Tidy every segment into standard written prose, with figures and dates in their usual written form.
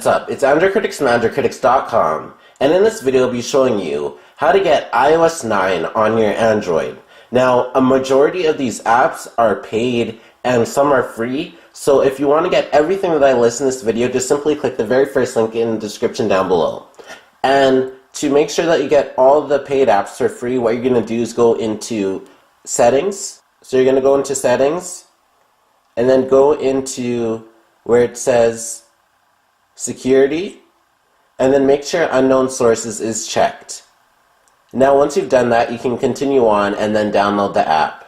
What's up? It's AndroidCritics from AndroidCritics.com, and in this video I'll be showing you how to get iOS 9 on your Android. Now, a majority of these apps are paid and some are free, so if you want to get everything that I list in this video, just simply click the very first link in the description down below. And to make sure that you get all the paid apps for free, what you're going to do is go into Settings. So you're going to go into Settings, and then go into where it says Security, and then make sure Unknown Sources is checked. Now once you've done that, you can continue on and then download the app.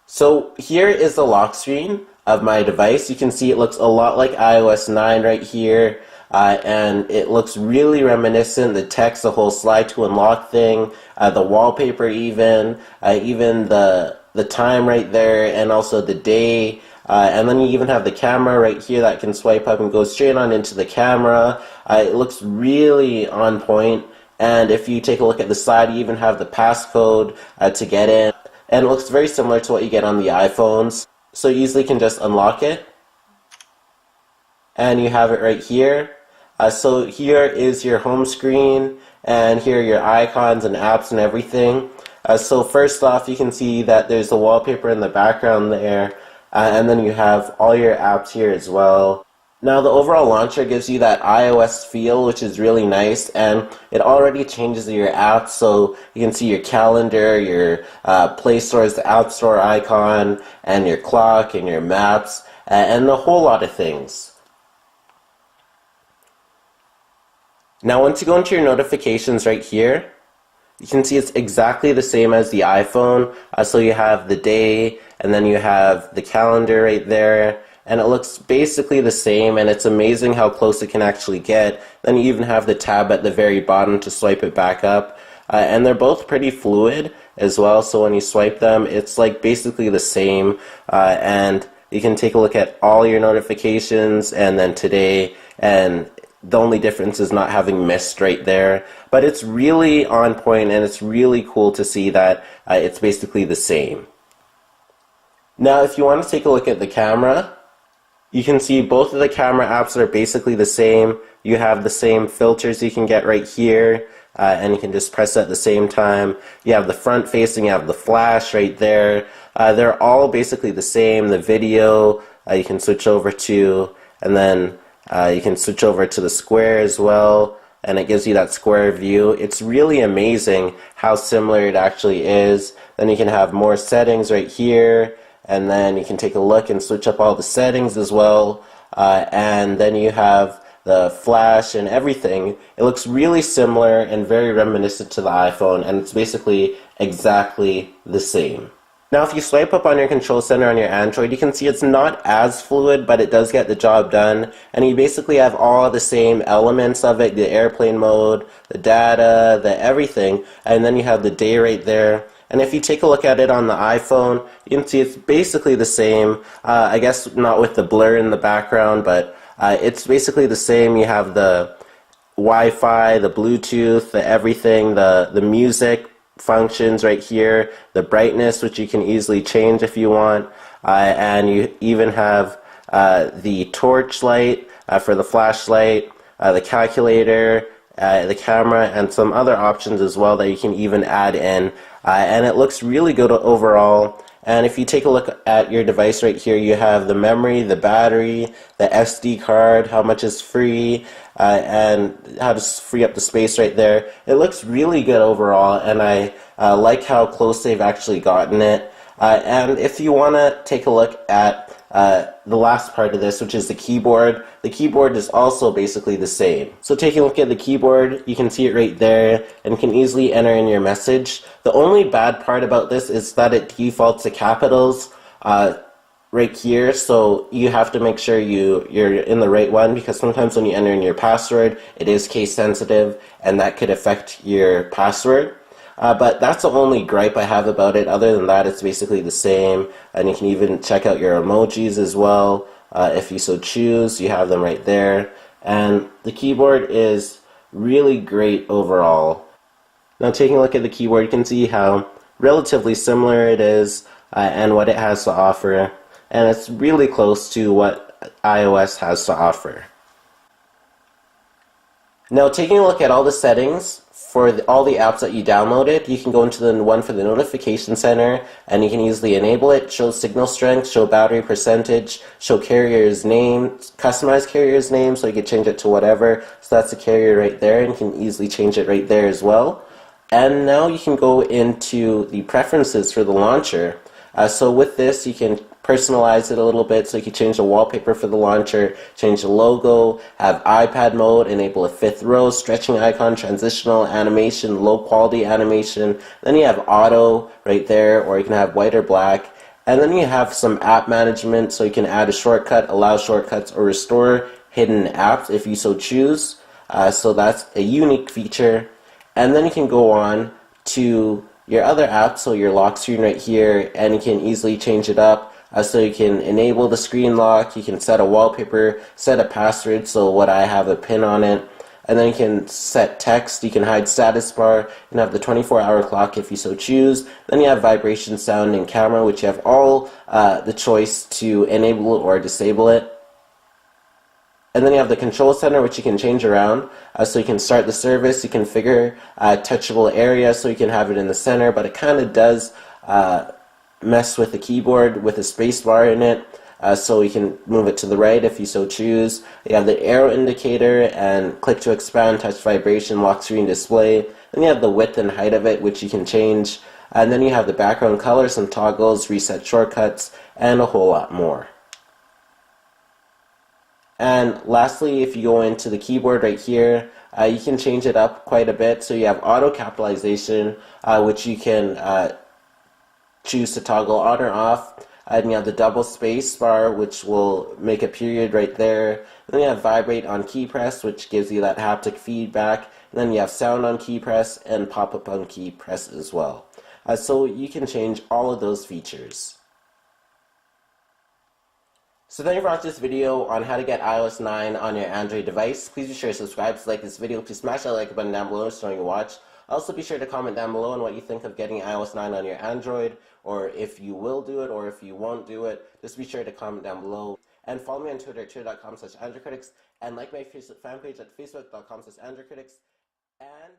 So here is the lock screen of my device. You can see it looks a lot like iOS 9 right here, and it looks really reminiscent. The text, the whole slide to unlock thing, the wallpaper even the time right there, and also the day. And then you even have the camera right here that can swipe up and go straight on into the camera. It looks really on point. And if you take a look at the side, you even have the passcode to get in. And it looks very similar to what you get on the iPhones. So you easily can just unlock it. And you have it right here. So here is your home screen, and here are your icons and apps and everything. So first off, you can see that there's the wallpaper in the background there. And then you have all your apps here as well. Now the overall launcher gives you that iOS feel, which is really nice, and it already changes your apps, so you can see your calendar, your Play Store's the App Store icon, and your clock, and your maps, and a whole lot of things. Now once you go into your notifications right here, you can see it's exactly the same as the iPhone. So you have the day, and then you have the calendar right there, and it looks basically the same, and it's amazing how close it can actually get. Then you even have the tab at the very bottom to swipe it back up, and they're both pretty fluid as well, so when you swipe them, it's like basically the same, and you can take a look at all your notifications, and then today, and the only difference is not having missed right there. But it's really on point, and it's really cool to see that it's basically the same. Now if you want to take a look at the camera, you can see both of the camera apps are basically the same. You have the same filters you can get right here, and you can just press at the same time. You have the front facing, you have the flash right there. They're all basically the same. The video you can switch over to, and then you can switch over to the square as well, and it gives you that square view. It's really amazing how similar it actually is. Then you can have more settings right here, and then you can take a look and switch up all the settings as well, and then you have the flash and everything. It looks really similar and very reminiscent to the iPhone, and it's basically exactly the same. Now if you swipe up on your control center on your Android, you can see it's not as fluid, but it does get the job done, and you basically have all the same elements of it, the airplane mode, the data, the everything, and then you have the day right there. And if you take a look at it on the iPhone, you can see it's basically the same, I guess not with the blur in the background, but it's basically the same. You have the Wi-Fi, the Bluetooth, the everything, the music functions right here, the brightness, which you can easily change if you want, and you even have the torch light for the flashlight, the calculator, the camera, and some other options as well that you can even add in, and it looks really good overall. And if you take a look at your device right here, you have the memory, the battery, the SD card, how much is free, and how to free up the space right there. It looks really good overall, and I like how close they've actually gotten it. And if you want to take a look at the last part of this, which is the keyboard is also basically the same. So taking a look at the keyboard, you can see it right there, and can easily enter in your message. The only bad part about this is that it defaults to capitals right here, so you have to make sure you're in the right one, because sometimes when you enter in your password, it is case sensitive, and that could affect your password. But that's the only gripe I have about it. Other than that, it's basically the same, and you can even check out your emojis as well if you so choose. You have them right there, and the keyboard is really great overall. Now taking a look at the keyboard, you can see how relatively similar it is and what it has to offer, and it's really close to what iOS has to offer. Now, taking a look at all the settings for all the apps that you downloaded, you can go into the one for the notification center, and you can easily enable it, show signal strength, show battery percentage, show carrier's name, customize carrier's name, so you can change it to whatever. So that's the carrier right there, and you can easily change it right there as well. And now you can go into the preferences for the launcher. So with this, you can personalize it a little bit, so you can change the wallpaper for the launcher, change the logo, have iPad mode, enable a fifth row, stretching icon, transitional animation, low quality animation. Then you have auto right there, or you can have white or black. And then you have some app management, so you can add a shortcut, allow shortcuts, or restore hidden apps if you so choose. So that's a unique feature. And then you can go on to your other app, so your lock screen right here, and you can easily change it up. So you can enable the screen lock, you can set a wallpaper, set a password, so what I have a pin on it, and then you can set text, you can hide status bar, you can have the 24-hour clock if you so choose. Then you have vibration, sound, and camera, which you have all the choice to enable or disable it. And then you have the control center, which you can change around. So you can start the service, you configure touchable area, so you can have it in the center, but it kind of does mess with the keyboard with a space bar in it. So you can move it to the right if you so choose. You have the arrow indicator and click to expand, touch vibration, lock screen display. Then you have the width and height of it, which you can change. And then you have the background color, some toggles, reset shortcuts, and a whole lot more. And lastly, if you go into the keyboard right here, you can change it up quite a bit. So you have auto capitalization, which you can choose to toggle on or off. And you have the double space bar, which will make a period right there. Then you have vibrate on key press, which gives you that haptic feedback. And then you have sound on key press and pop-up on key press as well. So you can change all of those features. So thank you for watching this video on how to get iOS 9 on your Android device. Please be sure to subscribe, to like this video. Please smash that like button down below so you watch. Also be sure to comment down below on what you think of getting iOS 9 on your Android, or if you will do it or if you won't do it. Just be sure to comment down below. And follow me on Twitter at twitter.com/AndroidCritics, and like my fan page at facebook.com/AndroidCritics. And